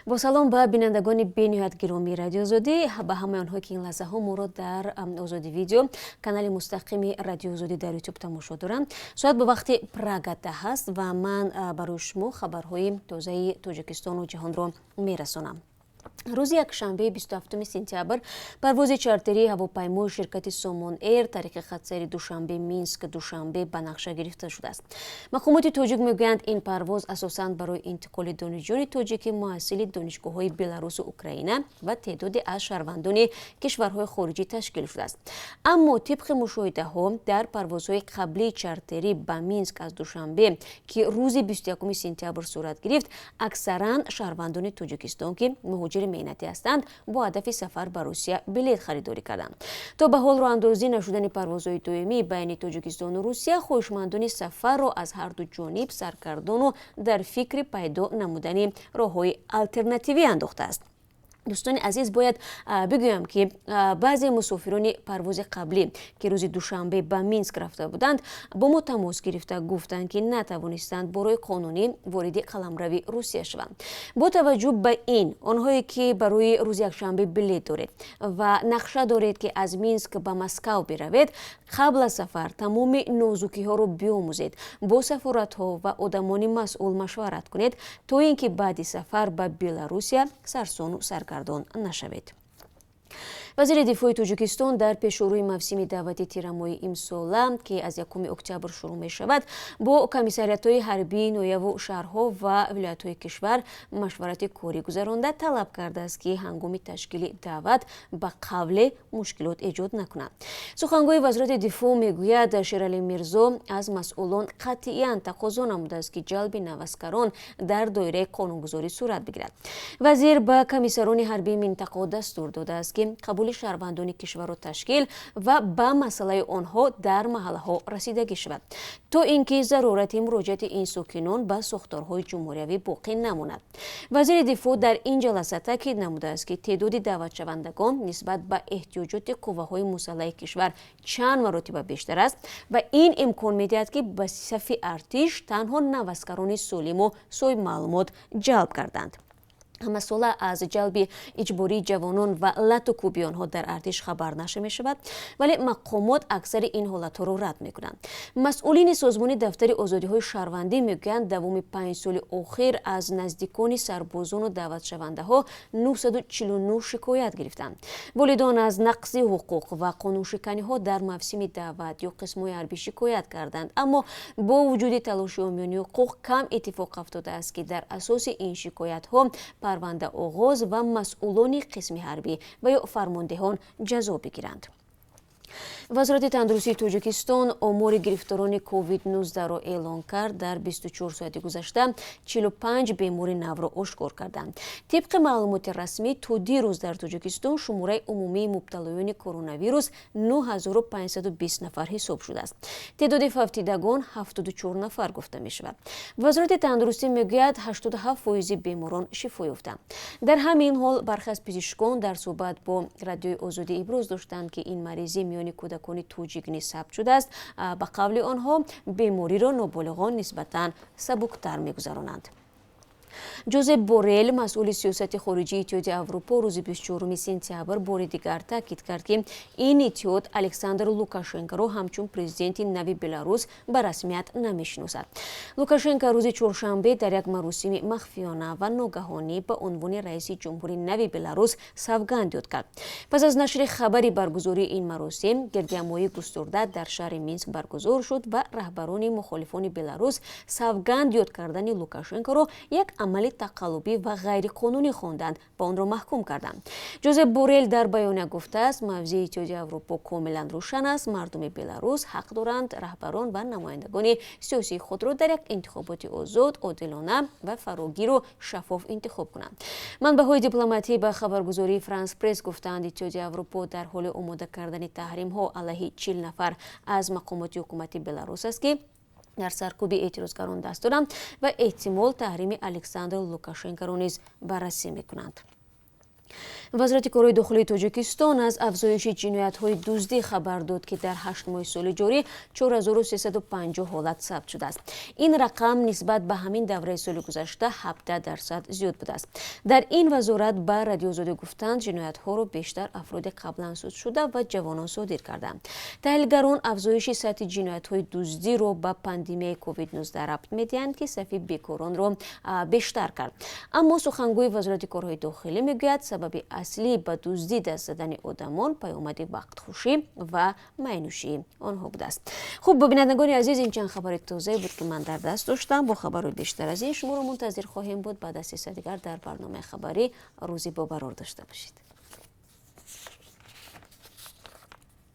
با سلام به بینندگان بینیهایت گرامی رادیو آزادی، به همه آنها که این لحظه ها ما را در آزادی ویدیو کانال مستقیم رادیو آزادی در یوتیوب تماشا دارند. شاید به وقت پراگاتا هست و من برای شما خبرهای تازه تاجیکستان و جهان را میرسانم. روز یکشنبه 27 سپتامبر پرواز چارتری هواپیمای شرکت سومون ایر طریق خط سیر دوشنبه مینسک دوشنبه به نقشه گرفته شده است. مقامات تاجیک میگویند این پرواز اساساً برای انتقال دانشجویان تاجیک محصل دانشگاه‌های بلاروس و اوکراین و تعدادی از شهروندان کشورهای خارجی تشکیل شده است. اما طبق مشاهده‌ها در پروازهای قبلی چارتری به مینسک از دوشنبه که روز 21 سپتامبر صورت گرفت، اکثراً شهروندان تاجیکستان که مهاجر مهنتی هستند با هدف سفر به روسیه بلیط خریداری کردند. تا به حال راهاندازی نشدن پروازهای دومی بین تاجیکستان و روسیه خواهشمندان سفر را از هر دو جانب سرگردان و در فکر پیدا نمودن راه‌های آلترناتیوی انداخته است. دوستان عزیز، باید بگویم که بعضی مسافران پرواز قبلی که روز دوشنبه به مینسک رفته بودند با ما تماس گرفته گفتند که نتوانستند برای قانونی وارد قلمرو روسیه شوند. با توجه به این، آنهایی که برای روز یکشنبه بلیط دارید و نقشه دارید که از مینسک به مسکو بروید، قبل از سفر تمام نازکی ها رو بیاموزید، با سفارت ها و آدمان مسئول مشورت کنید تا اینکه بعد سفر به بلاروسیه سرسان و سرگردان نشوید. وزیر دفاع تاجیکستان در پیشروی موسم دعوت تیرمای امسال که از 1 اکتبر شروع می شود با کمیساریات‌های حربی نویو و شهرها و ولایت‌های کشور مشورت کاری گذرانده طلب کرده است که هنگام تشکیل دعوت به قبل مشکلات ایجاد نکند. سخنگوی وزارت دفاع میگوید شیرعلی میرزا از مسئولان قطعاً تقاضا نموده است که جلب نوسکران در دایره قانونگذاری صورت بگیرد. وزیر به کمیسران حربی منطقه دستور داده است که قبول شهروندان کشور را تشکیل و به مسئله آنها در محله ها رسیدگی شود تا اینکه ضرورت مراجعت این ساکنان به ساختارهای جمهوری باقی نماند. وزیر دفاع در این جلسه تاکید نموده است که تعداد دعوت شوندگان نسبت به احتیاجات قوه‌های مسلح کشور چند مراتب بیشتر است و این امکان می‌دهد که به صف ارتش تنها نوسکران سالم و صاحب معلومات جلب کردند. مسئله از جلب اجباری جوانان و لطوکوبی آنها در ارتش خبر نشده می شود، ولی مقامات اکثر این حالت را رد می کنند. مسئولین سازمان دفتر آزادی های شهروندی میگویند دوام 5 سال اخیر از نزدیکان سربازان و دعوت شونده ها 949 شکایت گرفتند. والدان از نقض حقوق و قانون شکنی ها در موسم دعوت یا قسم‌های حربی شکایت کردند، اما با وجود تلاش عمومی حقوق کم اتفاق افتاده است که در اساس این شکایت ها پرونده آغاز و مسئولان قسم حربی و یا فرماندهان جزا بگیرند. وزارت تندرستی تاجیکستان آمار گرفتاران کووید 19 را اعلام کرد. در 24 ساعت گذشته 45 بیمار نو را آشکار کردند. طبق معلومات رسمی تا دیروز در تاجیکستان شماره عمومی مبتلایان کرونا ویروس 9520 نفر حساب شده است. تعداد فوتیدگان 74 نفر گفته می شود. وزارت تندرستی میگوید 87% بیماران شفا یافتند. در همین حال برخی از پزشکان در صحبت با رادیو آزادی ابراز داشتند که این مریضی میان کودکان توجیک نیز ثبت شده است. به قول آنها بیماری را نابالغان نسبتاً سبکتر می‌گذرانند. جوزپ بوریل مسئول سیاست خارجی اتحادیه اروپا روز 24 سپتامبر بار دیگر تاکید کرد که این اتحاد الکساندر لوکاشنکو را همچون پرزیدنت نو بلاروس به رسمیت نمیشناسد. لوکاشنکو روز چهارشنبه در یک مراسم مخفیانه و ناگهانی به عنوان رئیس جمهوری نو بلاروس سوگند یاد کرد. پس از نشر خبری برگزاری این مراسم، گردهمایی گسترده در شهر مینسک برگزار شد و رهبران مخالفان بلاروس سوگند یاد کردن لوکاشنکو را یک عمل تقلبی و غیر قانونی خواندند و آن را محکوم کردند. جوزپ بوریل در بیانیه گفته است موضع اتحادیه اروپا کاملا روشن است. مردم بلاروس حق دارند رهبران و نمایندگان سیاسی خود را در یک انتخابات آزاد، عادلانه و فراگیر و شفاف انتخاب کنند. منبع‌های دیپلماتی به خبرگزاری فرانس پرس گفتند اتحادیه اروپا در حال آماده کردن تحریم ها علیه 40 نفر از مقامات حکومتی بلاروس است که در سرکوب اعتراضگران دست دارند و احتمال تحریم الکساندر لوکاشنکو را نیز بررسی می‌کنند. وزارت کره داخلی تاجیکستان از افزایش جنایت‌های دزدی خبر داد که در 8 ماه سال جاری 4350 حالت ثبت شده است. این رقم نسبت به همین دوره سال گذشته 17% زیاد بوده است. در این وزارت به رادیو آزادی گفتند جنایت‌ها را بیشتر افراد قبلا صادر شده و جوانان صادر کردند. تحلیلگران افزایش سطح جنایت‌های دزدی را به پاندمی کووید 19 ربط می‌دهند که صفحه بیکاران را بیشتر کرد. اما سخنگوی وزارت کارهای داخلی میگوید سبب اصلی به دزدی دست زدن آدمان پیامد وقتخوشی و مینوشی آنها بوده است. خب بینندگان عزیز، این چند خبر تازه بود که من در دست داشتم. با خبرهای بیشتر از این شما رو منتظر خواهیم بود بعد از 3 دیگر در برنامه خبری روزی با قرار داشته باشید.